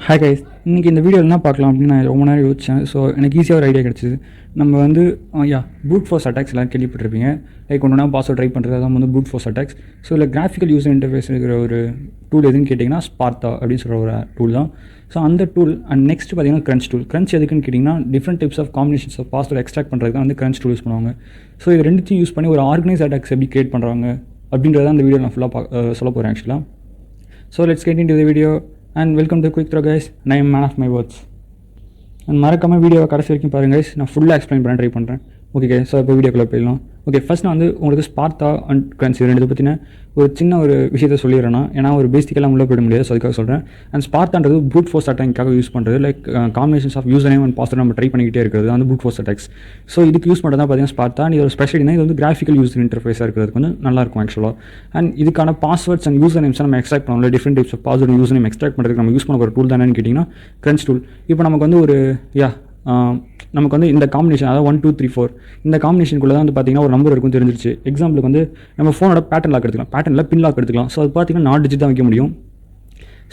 Hi guys, இன்றைக்கி இந்த video என்ன பார்க்கலாம் அப்படின்னு நான் ரொம்ப நேரம் யோசித்தேன். ஸோ எனக்கு ஈஸியாக ஒரு ஐடியா கிடச்சிது. நம்ம வந்து ப்ரூட் ஃபோர்ஸ் அட்டாக்ஸ் எல்லாம் கேள்விப்பட்டிருப்பீங்க. லைக் ஒன்றுனா பாஸ்வேர்ட் ட்ரை பண்ணுறது அதான் வந்து ப்ரூட் ஃபோர்ஸ் அட்டாக்ஸ். ஸோ இல்லை கிராஃபிக்கல் யூசர் இன்டர்ஃபேஸ் இருக்கிற ஒரு டூல் எதுன்னு கேட்டிங்கன்னா ஸ்பார்த்தா அப்படின்னு சொல்கிற ஒரு டூல் தான். ஸோ அந்த டூல் அண்ட் நெக்ஸ்ட் பார்த்தீங்கன்னா க்ரன்ச் டூல். க்ரன்ச் எதுக்குன்னு கேட்டிங்கன்னா different types of combinations of password extract பண்ணுறது தான் வந்து க்ரன்ச் டூல் யூஸ் பண்ணுவாங்க. ஸோ இது ரெண்டுத்தையும் யூஸ் பண்ணி ஒரு ஆர்கனைஸ் அட்டாக்ஸ் எப்படி கிரியேட் பண்ணுறாங்க அப்படின்றத அந்த வீடியோ நான் ஃபுல்லாக சொல்ல போகிறேன் ஆக்சுவலாக. So let's get into the video and welcome to Quick Throw guys. I am man of my words. And மறக்காமல் வீடியோவை கடைசி வரைக்கும் பாருங்கள் guys. நான் ஃபுல்லாக எக்ஸ்பிளைன் பண்ண ட்ரை பண்ணுறேன். ஓகே guys, ஸோ இப்போ வீடியோக்குள்ளே போயிடலாம். ஓகே, ஃபஸ்ட் நான் வந்து உங்களுக்கு ஸ்பார்த்தா அண்ட் க்ரன்ச் ரெண்டு பற்றின ஒரு சின்ன ஒரு விஷயத்தை சொல்லிடுறேன்னா, ஏன்னா ஒரு பேசிக்கெல்லாம் உள்ளே போயிட முடியாது. ஸோ அதுக்காக சொல்கிறேன். அண்ட் ஸ்பார்த்தான்றது ப்ரூட் ஃபோர்ஸ் அட்டாக்காக யூஸ் பண்ணுறது. Like combinations of user name and password நம்ம ட்ரை பண்ணிக்கிட்டே இருக்கிறது வந்து ப்ரூட் ஃபோர்ஸ் அட்டாக்ஸ். ஸோ இதுக்கு யூஸ் பண்ணுறது தான் பார்த்தீங்கன்னா ஸ்பார்த்தா. இது ஒரு ஸ்பெஷலினா இது வந்து கிராஃபிக்கல் யூசர் இன்டர்ஃபேஸாக இருக்கிறதுக்கு வந்து நல்லாயிருக்கும் ஆக்சுவலாக. அண்ட் இதுக்கான பாஸ்வேர்ட்ஸ் அண்ட் யூசர் நேம்ஸ் நம்ம எக்ஸ்ட்ராக்ட் பண்ணலாம். Different types of password user name extract பண்ணுறதுக்கு நம்ம யூஸ் பண்ண ஒரு டூல் தானேன்னு கேட்டிங்கன்னா க்ரன்ச் டூல். இப்போ நமக்கு வந்து ஒரு நமக்கு வந்து இந்த காம்பினேஷன், அதாவது 1 2 3 4 இந்த காம்பினேஷனுக்குள்ளே தான் வந்து பார்த்தீங்கன்னா ஒரு நம்பர் இருக்கும் தெரிஞ்சிருச்சு. எக்ஸாம்பிளுக்கு வந்து நம்ம ஃபோனோட பேட்டர்ன் லாக் எடுத்துக்கலாம், பேட்டர்னில் பின் லாக் எடுத்துக்கலாம். ஸோ அது பார்த்தீங்கன்னா 4 டிஜிட் தான் வைக்க முடியும்.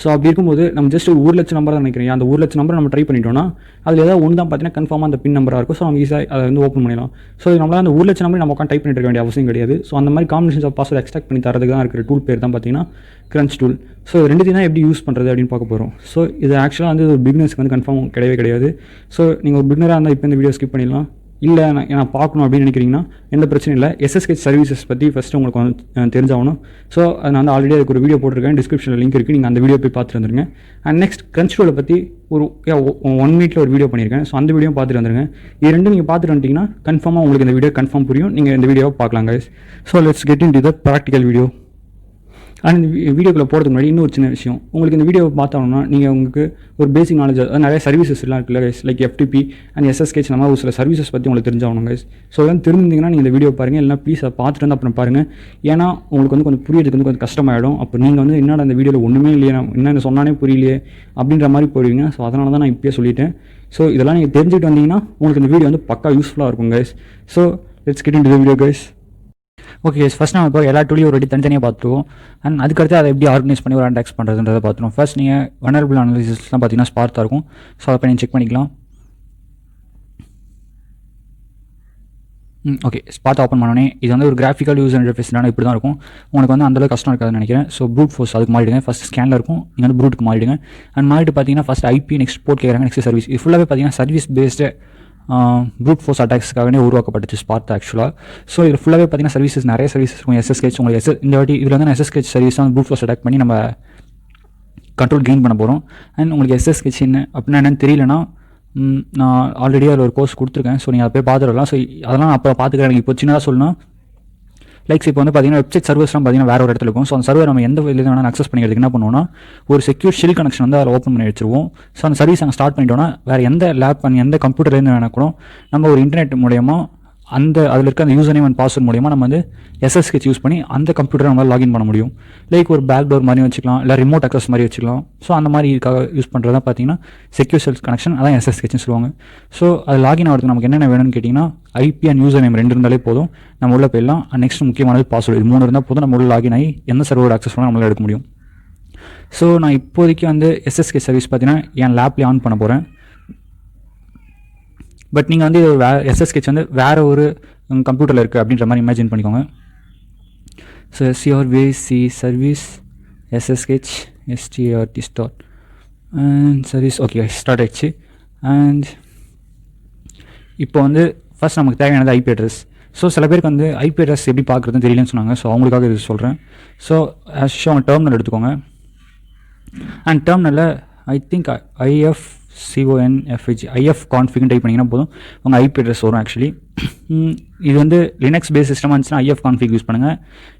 ஸோ அப்படி இருக்கும்போது நம்ம ஜஸ்ட் ஒரு 1 லட்சம் நம்பர் தான் நினைக்கிறேன். அந்த 1 லட்சம் நம்பர் நம்ம ட்ரை பண்ணிட்டோம்னா அதில் ஏதாவது ஒன்று தான் பார்த்தீங்கன்னா கன்ஃபார்மாக அந்த பின் நம்பராக இருக்கும். ஸோ நம்ம ஈஸியாக அதை வந்து ஓப்பன் பண்ணிடலாம். ஸோ நம்மளால் அந்த 1 லட்சம் நம்பர் நம்ம உட்காந்து டைப் பண்ணிட்டு இருக்க வேண்டிய அவசியம் கிடையாது. ஸோ அந்த மாதிரி காம்பினேஷன்ஸ் ஆஃப் பாஸ்வேர்ட் எக்ஸ்ட்ராக்ட் பண்ணி தரதுக்கு தான் இருக்கிற டூல் பேர் தான் பார்த்தீங்கன்னா க்ரன்ச் டூல். ஸோ இது ரெண்டுத்தையும் தான் எப்படி யூஸ் பண்ணுறது அப்படின்னு பார்க்க போகிறோம். ஸோ இது ஆக்சுவலாக வந்து ஒரு பிகினர்ஸ்க்கு வந்து கன்ஃபார்ம் கிடையவே கிடையாது. ஸோ நீங்கள் ஒரு பிகினராக இருந்தால் இப்போ இந்த வீடியோ ஸ்கிப் பண்ணிடலாம். இல்லை நான் பார்க்கணும் அப்படின்னு நினைக்கிறீங்கன்னா எந்த பிரச்சனையும் இல்லை. SSH சர்வீசஸ் பற்றி ஃபஸ்ட்டு உங்களுக்கு வந்து தெரிஞ்சாகணும். ஸோ நான் வந்து ஆல்ரெடி அதுக்கு ஒரு வீடியோ போட்டிருக்கேன், டிஸ்கிரிப்ஷனில் லிங்க் இருக்குது, நீங்கள் அந்த வீடியோ போய் பார்த்துட்டு வந்துருங்க. அண்ட் நெக்ஸ்ட் க்ரன்ச் டூலை பற்றி ஒரு 1 மினிட்ல ஒரு வீடியோ பண்ணியிருக்கேன். ஸோ அந்த வீடியோ பார்த்துட்டு வந்துருங்க. இது ரெண்டும் நீங்கள் பார்த்துட்டு வந்துட்டிங்கன்னா கன்ஃபார்மாக உங்களுக்கு இந்த வீடியோ கன்ஃபார்ம் புரியும். நீங்கள் இந்த வீடியோவை பார்க்கலாம் guys. So let's get into the practical video. And இந்த வீடியோக்குள்ளே போகிறதுக்கு முன்னாடி இன்னொரு சின்ன விஷயம், உங்களுக்கு இந்த வீடியோவை பார்த்தோம்னா நீங்கள் உங்களுக்கு ஒரு பேசிக் நாலேஜ், அதாவது நிறைய சர்வீசஸ் எல்லாம் இருக்குல்ல guys, like FTP and SSH நம்ம ஒரு சில சர்வீசஸ் பற்றி உங்களுக்கு தெரிஞ்சாகணும் கைஸ். ஸோ அதெல்லாம் தெரிஞ்சிங்கன்னா நீங்கள் இந்த வீடியோ பாருங்கள், இல்லைனா ப்ளீஸ் அதை பார்த்துட்டு வந்து அப்புறம் பாருங்கள். ஏன்னா உங்களுக்கு வந்து கொஞ்சம் புரியறதுக்கு வந்து கொஞ்சம் கஷ்டமாயிடும். அப்போ நீங்கள் வந்து என்னடா அந்த வீடியோவில் ஒன்றுமே இல்லையே, என்ன சொன்னானே புரியலையே அப்படின்ற மாதிரி போயிடுவீங்க. ஸோ அதனால தான் நான் இப்போயே சொல்லிட்டேன். ஸோ இதெல்லாம் நீங்கள் தெரிஞ்சுட்டு வந்தீங்கன்னா உங்களுக்கு இந்த வீடியோ வந்து பக்கா யூஸ்ஃபுல்லாக இருக்கும் guys. So let's get into the video guys. Okay guys, first நம்ம இப்போ எல்லா டூலையும் ஒரு தனித்தனியாக பார்த்துருவோம். அண்ட் அதுக்கடுத்து அதை எப்படி ஆர்கனைஸ் பண்ணி ஒரு அட்டாக்ஸ் பண்ணுறதுன்றதை பார்த்துருவோம். ஃபர்ஸ்ட் நீங்கள் வல்னரபிள் அனாலிசிஸ்லாம் பார்த்தீங்கன்னா ஸ்பார்த்தா இருக்கும். ஸோ அதை நீங்கள் செக் பண்ணிக்கலாம். ஓகே, ஸ்பார்த்தா ஓப்பன் பண்ணோன்னே இது வந்து ஒரு கிராஃபிக்கல் யூசர் இன்டர்ஃபேஸ்னால இப்படி தான் இருக்கும். உங்களுக்கு வந்து அந்தளவுக்கு கஷ்டம் இருக்காதுன்னு நினைக்கிறேன். ஸோ ப்ரூட் ஃபோர்ஸ் அதுக்கு மாறிடுங்க. ஃபஸ்ட் ஸ்கேனில் இருக்கும், நீங்கள் வந்து ப்ரூட்டுக்கு மாறிடுங்க. அண்ட் மாறிட்டு பார்த்தீங்கன்னா ஃபஸ்ட் IP, நெக்ஸ்ட் போர்ட் கேட்குறாங்க, நெக்ஸ்ட் சர்வீஸ். இது ஃபுல்லாகவே பார்த்தீங்கன்னா சர்வீஸ் பேஸ்டு ப்ரூட் ஃபோர்ஸ் அட்டாக்ஸ்க்காகவே உருவாக்கப்பட்டுச்சு ஸ்பார்த்தா ஆக்சுவலாக. ஸோ இதில் ஃபுல்லாகவே பார்த்தீங்கன்னா சர்வீசஸ் நிறைய சர்வீசஸ் இருக்கும். SSH உங்களுக்கு இந்த வாட்டி இதில் வந்து SSH சர்வீஸ் தான் ப்ரூட் ஃபோர்ஸ் அட்டாக் பண்ணி நம்ம கண்ட்ரோல் கெயின் பண்ண போகிறோம். அண்ட் உங்களுக்கு SSH என்ன அப்படின்னா என்னென்னு தெரியலனா நான் ஆல்ரெடி அதில் ஒரு கோர்ஸ் கொடுத்துருக்கேன். ஸோ நீங்கள் அதை போய் பார்த்துடலாம். ஸோ அதெல்லாம் நான் அப்போ பார்த்துக்கிறேன். எனக்கு இப்போ சின்னதாக சொல்லணும், லைக்ஸ் இப்போ வந்து பார்த்தீங்கன்னா வெப்சைட் சர்வர்ஸ்லாம் பார்த்தீங்கன்னா வேறு ஒரு இடத்துல இருக்கும். ஸோ அந்த சர்வர் நம்ம எந்த வழியில் வேணால் அக்சஸ் பண்ணிக்கிறதுக்கு என்ன பண்ணுவோம்னா ஒரு செக்யூர் ஷெல் கனெக்ஷன் வந்து அதில் ஓப்பன் பண்ணி வச்சிருவோம். ஸோ அந்த சர்வீஸ் அங்கே ஸ்டார்ட் பண்ணிட்டோம்னா வேறு எந்த லேப் பண்ணி எந்த கம்ப்யூட்டர்லேருந்து வேணால் கூட நம்ம ஒரு இன்டர்நெட் மூலயமா அந்த அதில் இருக்க அந்த யூசர் நேம் அண்ட் பாஸ்வேர்ட் மூலயமா நம்ம வந்து SSH யூஸ் பண்ணி அந்த கம்ப்யூட்டரை நம்மளால் லாகின் பண்ண முடியும். லைக் ஒரு பேக் டோர் மாதிரி வச்சுக்கலாம், இல்லை ரிமோட் அக்சஸ் மாதிரி வச்சுக்கலாம். ஸோ அந்த மாதிரி இதுக்காக யூஸ் பண்ணுறது தான் பார்த்தீங்கன்னா செக்யூர் ஷெல் கனெக்ஷன், அதான் SSHன்னு சொல்லுவாங்க. ஸோ அது லாகின் ஆகிறதுக்கு நமக்கு என்னென்ன வேணும்னு கேட்டிங்கன்னா IP அண்ட் யூசர் நேம் 2 இருந்தாலே போதும், நம்ம உள்ளே போயிடலாம். நெக்ஸ்ட் முக்கியமானது பாஸ்வேர்டு, இது 3 இருந்தால் போதும், நம்ம உள்ள லாகின் ஆகி எந்த சர்வரோட அக்சஸ் பண்ணால் நம்மளால் எடுக்க முடியும். ஸோ நான் இப்போதைக்கு வந்து SSH சர்வீஸ் பார்த்தீங்கன்னா என் லேப்லேயே ஆன் பண்ண போகிறேன். பட் நீங்கள் வந்து SSH வந்து வேறு ஒரு கம்ப்யூட்டரில் இருக்குது அப்படின்ற மாதிரி இமேஜின் பண்ணிக்கோங்க. So SRVC service SSH STRT start and service. Okay start ஆகிடுச்சு. அண்ட் இப்போ வந்து ஃபஸ்ட் நமக்கு தேவையானது IP அட்ரஸ். ஸோ சில பேருக்கு வந்து IP அட்ரஸ் எப்படி பார்க்குறதுன்னு தெரியலன்னு சொன்னாங்க. ஸோ அவங்களுக்காக இது சொல்கிறேன். ஸோ அவங்க டெர்மினல் எடுத்துக்கோங்க. அண்ட் டெர்மினலில் I think IF config type பண்ணிங்கன்னா போதும், உங்கள் IP அட்ரஸ் வரும். ஆக்சுவலி இது வந்து லினக்ஸ் பேஸ் சிஸ்டமாக இருந்துச்சுன்னா IF config யூஸ் பண்ணுங்கள்.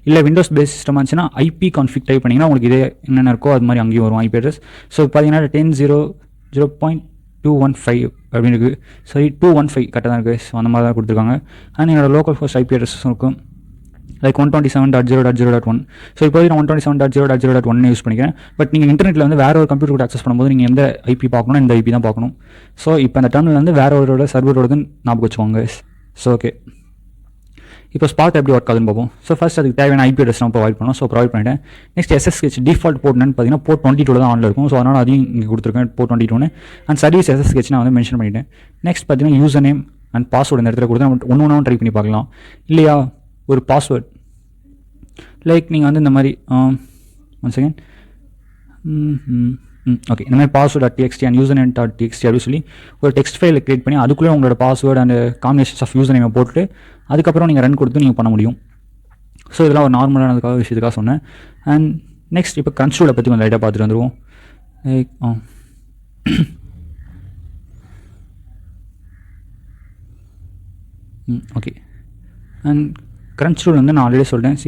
இல்லை விண்டோஸ் பேஸ் சிஸ்டமாக இருந்துச்சுன்னா IP config டைப் பண்ணிங்கன்னா உங்களுக்கு இதே என்னென்ன இருக்கோ அது மாதிரி அங்கேயும் வரும் IP அட்ரஸ். ஸோ பார்த்தீங்கன்னா 10.0.215 அப்படின்னு இருக்குது. சரி 215 கரெக்டாக தான் இருக்குது. ஸோ அந்த மாதிரி தான் கொடுத்துருக்காங்க. அண்ட் என்னோடய லோக்கல் ஹோஸ்ட் IP அட்ரஸும் இருக்கும், லைக் 127.0.0.1. ஸோ இப்போ நான் 127.0.0.1 யூஸ் பண்ணிக்கிறேன். பட் நீங்கள் இன்டர்நெட்டில் வந்து வேறு ஒரு கம்ப்யூட்டர் கூட அக்சஸ் பண்ணும்போது நீங்கள் எந்த IP பார்க்கணும், இந்த IP தான் பார்க்கணும். ஸோ இப்போ அந்த டெர்மினல் வந்து வேறு ஒரு சர்வரோட ஞாபகம் வச்சுக்கோங்க. ஸோ ஓகே, இப்போ ஸ்பார்க் எப்படி ஒர்க் ஆகுதுன்னு பார்ப்போம். ஸோ ஃபஸ்ட் அதுக்கு தேவையான ஐபி அட்ரஸ் நம்ம ப்ரொவைட் பண்ணோம். ஸோ ப்ரொவைட் பண்ணிட்டேன். நெக்ஸ்ட் SSH டிஃபால்ட் போர்ட் என்னன்னு பார்த்தீங்கன்னா போர்ட் 22 தான் ஆனில் இருக்கும். ஸோ அதனால் அதையும் இங்கே கொடுத்துருக்கேன் போர்ட் 22 அண்ட் சர்வீஸ் SSH நான் வந்து மென்ஷன் பண்ணிட்டேன். நெக்ஸ்ட் பார்த்தீங்கன்னா யூசர் நேம் அண்ட் பாஸ்வேர்டு இந்த இடத்துல கொடுத்து நம்ம ஒன்று ட்ரை பண்ணி பார்க்கலாம். இல்லையா ஒரு பாஸ்வேர்ட் லைக் நீங்கள் வந்து இந்த மாதிரி ஒன் செகண்ட் ஓகே இந்த மாதிரி password.txt அண்ட் யூசர் நேம்.txt அப்படின்னு சொல்லி ஒரு டெக்ஸ்ட் ஃபைலை கிரியேட் பண்ணி அதுக்குள்ளே உங்களோட password and combinations of user நேமை போட்டு அதுக்கப்புறம் நீங்கள் ரன் கொடுத்து நீங்கள் பண்ண முடியும். ஸோ இதெல்லாம் ஒரு நார்மலானதுக்காக விஷயத்துக்காக சொன்னேன். அண்ட் நெக்ஸ்ட் இப்போ crunch tool பற்றி கொஞ்சம் லைட்டாக பார்த்துட்டு வந்துடுவோம். Like okay and crunch tool வந்து நான் ஆல்ரெடி சொல்லிட்டேன்.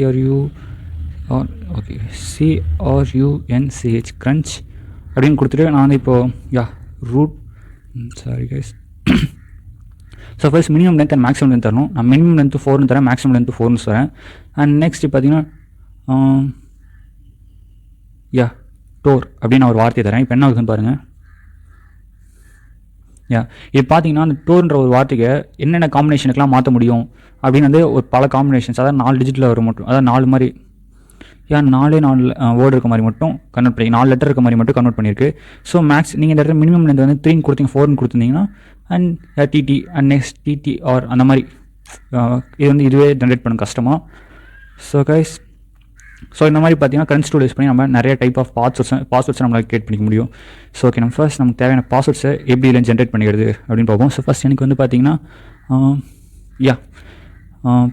CRUNCH crunch அப்படின்னு கொடுத்துட்டு நான் வந்து இப்போது root sorry guys. So first minimum length and maximum length தரணும். நான் மினிமம் லென்த்து 4 தரேன், மேக்ஸிமம் லென்த்து 4 தரேன். அண்ட் நெக்ஸ்ட் பார்த்தீங்கன்னா டோர் அப்படின்னு நான் ஒரு வார்த்தையை தரேன். இப்போ என்ன ஆகுதுன்னு பாருங்கள். இது பார்த்தீங்கன்னா அந்த டோர்ன்ற ஒரு வார்த்தைக்கு என்னென்ன காம்பினேஷனுக்கெலாம் மாற்ற முடியும் அப்படின்னு வந்து ஒரு பல காம்பினேஷன்ஸ், அதாவது 4 டிஜிட்டில் வரும் மட்டும், அதாவது 4 மாதிரி 4 வேர்டு இருக்க மாதிரி மட்டும் கன்வெர்ட் பண்ணி 4 லெட்டர் இருக்க மாதிரி மட்டும் கன்வெர்ட் பண்ணியிருக்கு. ஸோ மேக்ஸ் நீங்கள் இந்த இடத்துல மினிமம் லென்த் வந்து 3 கொடுத்தீங்க 4 கொடுத்துருந்தீங்கன்னா and TT and next TTR அந்த மாதிரி இது வந்து இதுவே ஜென்ரேட் பண்ண கஷ்டமாக. ஸோ இந்த மாதிரி பார்த்தீங்கன்னா crunch tool யூஸ் பண்ணி நம்ம நிறைய டைப் ஆஃப் பாஸ்வேர்ட்ஸ் நம்மளால் கிரியேட் பண்ணிக்க முடியும். ஸோ ஓகே நம்ம ஃபர்ஸ்ட் நமக்கு தேவையான பாஸ்வேர்ட்ஸை எப்படி இல்லை ஜென்ரேட் பண்ணிக்கிறது அப்படின்னு பார்ப்போம். ஸோ ஃபஸ்ட் எனக்கு வந்து பார்த்தீங்கன்னா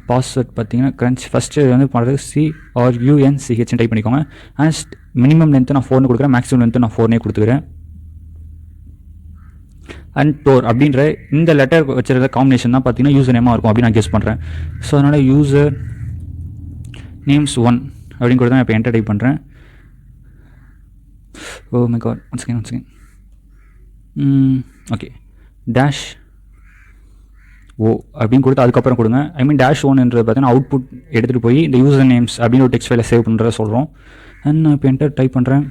பாஸ்வேர்ட் பார்த்தீங்கன்னா crunch ஃபஸ்ட்டு வந்து பண்ணுறது CRUNCH டைப் பண்ணிக்கோங்க. அண்ட் மினிமம் லென்த்து நான் 4 கொடுக்குறேன், மேக்ஸிமம் லென்த்து நான் 4 கொடுத்துக்கிறேன். அண்ட் டோர் அப்படின்ற இந்த லெட்டர் வச்சுருக்க காம்பினேஷன் தான் பார்த்தீங்கன்னா யூசர் நேமாக இருக்கும் அப்படின்னு நான் கெஸ் பண்ணுறேன். ஸோ அதனால் யூசர் நேம்ஸ் 1 அப்படின்னு கொடுத்து நான் இப்போ என்டர் டைப் பண்ணுறேன். Oh my god one second okay dash oh அப்படின்னு கொடுத்து அதுக்கப்புறம் கொடுங்க. ஐ மீன் -1 பார்த்தீங்கன்னா அவுட்புட் எடுத்துகிட்டு போய் இந்த யூசர் நேம்ஸ் அப்படின்னு ஒரு டெக்ஸ்ட் ஃபைலை சேவ் பண்ணுறத சொல்கிறோம். அண்ட் நான் இப்போ என்டர் டைப் பண்ணுறேன்.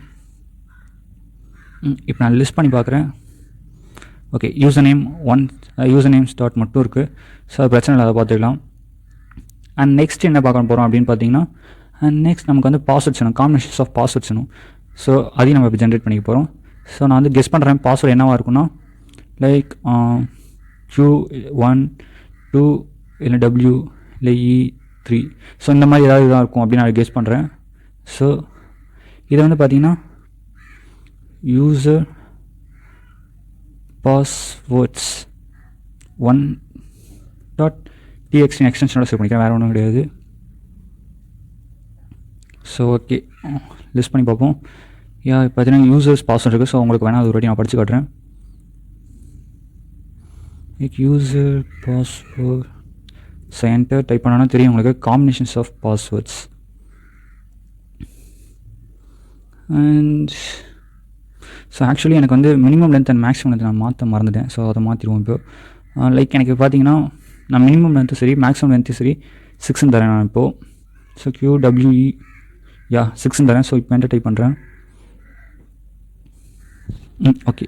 இப்போ நான் லிஸ்ட் பண்ணி பார்க்குறேன். ஓகே யூசர் நேம்ஸ் டாட் மட்டும் இருக்குது. ஸோ அது பிரச்சனை இல்லை, அதை பார்த்துக்கலாம். அண்ட் நெக்ஸ்ட் என்ன பார்க்க போகிறோம் அப்படின்னு பார்த்தீங்கன்னா அண்ட் நெக்ஸ்ட் நமக்கு வந்து பாஸ்வேர்ட்ஸ் வேணும், காம்பினேஷன்ஸ் ஆஃப் பாஸ்வேர்ட்ஸ் வேணும். ஸோ அதையும் நம்ம இப்போ ஜென்ரேட் பண்ணிக்க போகிறோம். ஸோ நான் வந்து கெஸ் பண்ணுறேன் பாஸ்வேர்டு என்னவாக இருக்குன்னா லைக் Q1 2 இல்லை W இல்லை E3. ஸோ இந்த மாதிரி ஏதாவது இதாக இருக்கும் அப்படின்னு நான் கெஸ் பண்ணுறேன். ஸோ இதை வந்து பார்த்தீங்கன்னா யூசர் பாஸ்வேர்ட்ஸ் 1.txt எக்ஸ்டென்ஷனோட சேவ் பண்ணிக்கிறேன், வேறு ஒன்றும் கிடையாது. ஸோ ஓகே லிஸ்ட் பண்ணி பார்ப்போம். இப்போ பார்த்தீங்கன்னா யூசர்ஸ் பாஸ்வேர்ட் இருக்குது. ஸோ உங்களுக்கு வேணால் அது ஒரு வாட்டி நான் படித்து காட்டுறேன். யூசர் பாஸ்வேர்ட் என்டர் டைப் பண்ணோன்னா தெரியும் உங்களுக்கு combinations of passwords. And so actually எனக்கு வந்து minimum length and maximum length நான் மாற்ற மறந்துட்டேன். ஸோ அதை மாற்றிடுவோம் இப்போ. லைக் எனக்கு பார்த்தீங்கன்னா நான் மினிமம் லென்த்து சரி மேக்ஸிமம் லென்த்து சரி 6 தரேன் நான் இப்போது. ஸோ QWE 6 தரேன். ஸோ இப்போ என்டர் டைப் பண்ணுறேன். Okay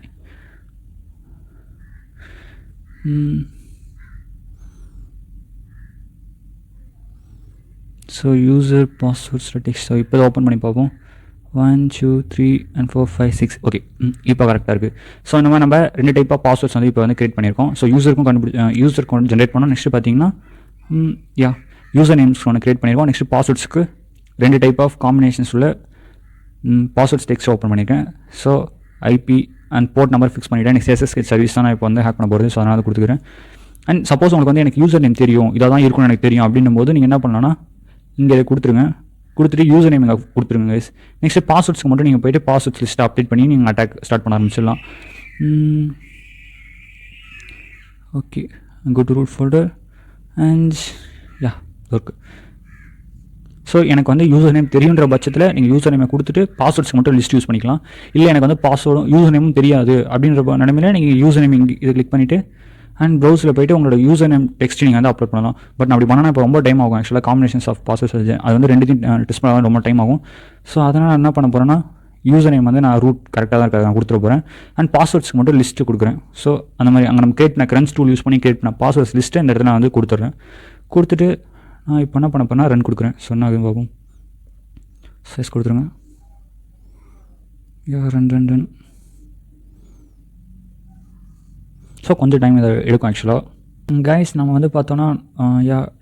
so user passwords text. So இப்போ ஓப்பன் பண்ணி பார்ப்போம். 1 2 3 and 4 5 6 ஓகே இப்போ கரெக்டாக இருக்குது. ஸோ இந்த மாதிரி நம்ம 2 டைப் ஆஃப் பாஸ்வேர்ட்ஸ் வந்து இப்போ வந்து கிரியேட் பண்ணியிருக்கோம். ஸோ யூசருக்கும் ஜென்ரேட் பண்ணோம். நெக்ஸ்ட்டு பார்த்தீங்கன்னா யூசர் நேம்ஸ் ஒன்று கிரியேட் பண்ணியிருக்கோம். நெக்ஸ்ட்டு பாஸ்வேர்ட்ஸ்க்கு 2 டைப் ஆஃப் காம்பினேஷன்ஸ் உள்ள பாஸ்வேர்ட்ஸ் டெக்ஸ்ட் ஓப்பன் பண்ணியிருக்கேன். So IP and port number fix பண்ணிவிட்டேன். நெக்ஸ்ட் SSH சர்வீஸ் தான் நான் இப்போ வந்து ஹேக் பண்ண போகிறது. ஸோ அதனால் கொடுத்துக்கிறேன். அண்ட் சப்போஸ் உங்களுக்கு வந்து எனக்கு யூசர் நேம் தெரியும், இதாக தான் இருக்கும்னு எனக்கு தெரியும் அப்படின்னும் போது நீங்கள் என்ன பண்ணலாம்னா இங்கே இதை கொடுத்துட்டு யூசர் நேம் இங்கே கொடுத்துருங்க கைஸ். நெக்ஸ்ட்டு பாஸ்வேர்ட்ஸ்க்கு மட்டும் நீங்கள் போய்ட்டு பாஸ்வேர்ட்ஸ் லிஸ்ட்டை அப்டேட் பண்ணி நீங்கள் அட்டாக் ஸ்டார்ட் பண்ண ஆரம்பிச்சிடலாம். Okay go to root folder and work. ஸோ எனக்கு வந்து யூசர் நேம் தெரியுன்ற பட்சத்தில் நீங்கள் யூசர் நேமை கொடுத்துட்டு பாஸ்வேர்ட்ஸ்க்கு மட்டும் லிஸ்ட் யூஸ் பண்ணிக்கலாம். இல்லை எனக்கு வந்து பாஸ்வேர்டும் யூசர் நேமும் தெரியாது அப்படின்ற நிலைமையில் நீங்கள் யூசர் நேம் இங்கே இதை கிளிக் பண்ணிவிட்டு அண்ட் ப்ரௌசரில் போய்ட்டு உங்களோட யூசர் நேம் டெக்ஸ்ட் நீங்கள் வந்து அப்லோட் பண்ணலாம். பட் அப்படி பண்ணால் இப்போ ரொம்ப டைம் ஆகும். ஆக்சுவலாக காம்பினேஷன்ஸ் ஆஃப் பாஸ்வேர்ட்ஸ் அது வந்து 2த்தையும் டெஸ்ட் பண்ண ரொம்ப டைம் ஆகும். ஸோ அதனால் என்ன பண்ண போகிறேன்னா யூசர் நேம் வந்து நான் ரூட் கரெக்டாக தான் நான் கொடுத்துட போகிறேன். அண்ட் பாஸ்வேர்ட்ஸ்க்கு மட்டும் லிஸ்ட்டு கொடுக்குறேன். ஸோ அந்த மாதிரி அங்கே நம்ம கிரியேட் பண்ண crunch tool யூஸ் பண்ணி கிரியேட் பண்ண பாஸ்வேர்ட்ஸ் லிஸ்ட்டு இந்த இடத்துல நான் வந்து கொடுத்துட்றேன். கொடுத்துட்டு இப்போ என்ன பண்ண போனால் ரன் கொடுக்குறேன். ஸோ என்ன ஆகுது பார்ப்போம். சைஸ் கொடுத்துருங்க. ரன். ஸோ கொஞ்சம் டைம் இதை எடுக்கும் ஆக்சுவலாக. கைஸ் நம்ம வந்து பார்த்தோன்னா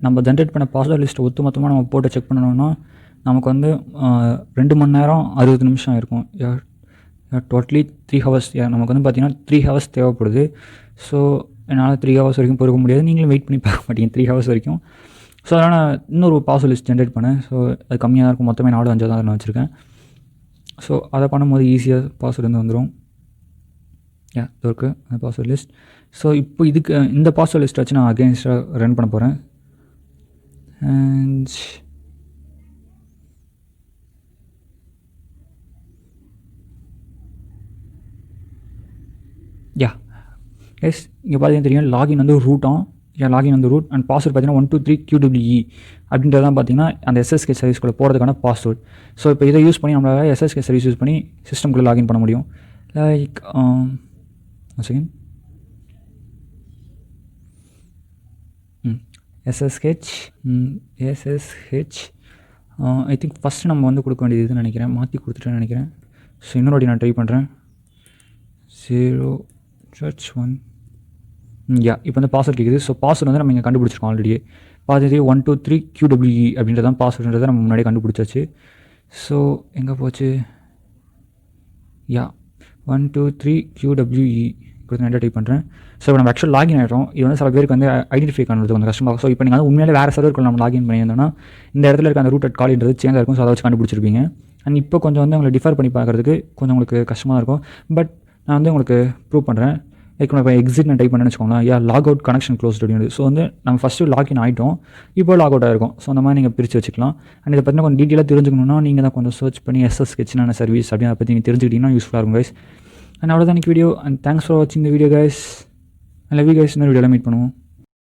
நம்ம ஜென்ரேட் பண்ண பாஸ்வேர்ட் லிஸ்ட்டை ஒட்டுமொத்தமாக நம்ம போட்டு செக் பண்ணணும்னா நமக்கு வந்து 2 மணி நேரம் 60 நிமிஷம் இருக்கும். Totally 3 hours. நமக்கு வந்து பார்த்திங்கன்னா 3 ஹவர்ஸ் தேவைப்படுது. ஸோ என்னால் 3 ஹவர்ஸ் வரைக்கும் பொறுக்க முடியாது. நீங்களும் வெயிட் பண்ணி பார்க்க மாட்டீங்க 3 ஹவர்ஸ் வரைக்கும். ஸோ அதனால் இன்னொரு பாஸ்வேர்ட் லிஸ்ட் ஜென்ரேட் பண்ணேன். ஸோ அது கம்மியாக இருக்கும். மொத்தமே 4-5 தான் நான் வச்சுருக்கேன். ஸோ அதை பண்ணும்போது ஈஸியாக பாஸ்வேர்டு வந்து வந்துடும். இது இருக்குது அந்த பாஸ்வேர்ட் லிஸ்ட். ஸோ இப்போ இதுக்கு இந்த பாஸ்வேர்ட் லிஸ்ட் வச்சு நான் அகெயின்ஸ்டாக ரன் பண்ண போகிறேன். அண்ட் எஸ் இங்கே பார்த்தீங்கன்னா தெரியும் லாகின் வந்து ரூட்டாக லாகின் வந்து ரூட் அண்ட் பாஸ்வேர்ட் பார்த்தீங்கன்னா 123 QWE அப்படின்றது தான் பார்த்தீங்கன்னா அந்த SSK சர்வீஸ்குள்ளே போகிறதுக்கான பாஸ்வேர்ட். ஸோ இப்போ இதை யூஸ் பண்ணி நம்மளால் SSK சர்வீஸ் யூஸ் பண்ணி சிஸ்டம்குள்ளே லாகின் பண்ண முடியும். Like second SSH I think first நம்ம வந்து கொடுக்க வேண்டியது இதுன்னு நினைக்கிறேன். மாற்றி கொடுத்துட்டேன்னு நினைக்கிறேன். ஸோ இன்னொரு வாட்டி நான் ட்ரை பண்ணுறேன். 0-1 இப்போ வந்து பாஸ்வேர்ட் கேட்குது. ஸோ பாஸ்வேர்ட் வந்து நம்ம இங்கே கண்டுபிடிச்சிருக்கோம் ஆல்ரெடியே. பார்த்துட்டு 123 QWE அப்படின்றது தான் பாஸ்வேர்டுன்றதை நம்ம முன்னாடியே கண்டுபிடிச்சாச்சு. ஸோ எங்கே போச்சு? 123 QWE கொடுத்து நான் டைப் பண்ணுறேன். ஸோ இப்போ நம்ம ஆக்சுவல் லாகின் ஆகிட்டோம். இது வந்து சில பேருக்கு வந்து ஐடென்டிஃபை பண்ணுறது கொஞ்சம் கஷ்டமாக. ஸோ இப்போ நீங்கள் வந்து உண்மையிலே வேறு சர்வருக்கு நம்ம லாகின் பண்ணியிருந்தோம்னா இந்த இடத்துல இருக்க அந்த ரூட் அட் கால்ன்றது சேஞ்சாக இருக்கும். ஸோ அதை வச்சு கண்டுபிடிச்சிருப்பீங்க. அண்ட் இப்போ கொஞ்சம் வந்து உங்களை டிஃபர் பண்ணி பார்க்குறதுக்கு கொஞ்சம் உங்களுக்கு கஷ்டமாக இருக்கும். பட் நான் வந்து உங்களுக்கு ப்ரூவ் பண்ணுறேன். லைக் இப்போ எக்ஸிட் நான் டைப் பண்ணேன்னு வச்சுக்கோங்களேன். லாக் அவுட் கனெக்ஷன் க்ளோஸ்ட் அப்படின்னு. ஸோ வந்து நம்ம ஃபஸ்ட்டு லாகின் ஆகிட்டோம். இப்போ லாக் அவுட் ஆகிருக்கும். ஸோ அந்த மாதிரி நீங்கள் பிரித்து வச்சுக்கலாம். அண்ட் இதை பற்றி கொஞ்சம் டீட்டெயிலாக தெரிஞ்சுக்கணுன்னா நீங்கள் தான் கொஞ்சம் சர்ச் பண்ணி SSKன்னு சர்வீஸ் அப்படின்னு அதை பற்றி நீங்கள் தெரிஞ்சுக்கிட்டீங்கன்னா யூஸ்ஃபுல்லாக இருக்கும் கைஸ். அண்ட் அவ்வளோதான் வீடியோ. அண்ட் தேங்க்ஸ் ஃபார் வாட்சிங் the video guys. I love you guys. இன்னொரு வீடியோவில் மீட் பண்ணுவோம்.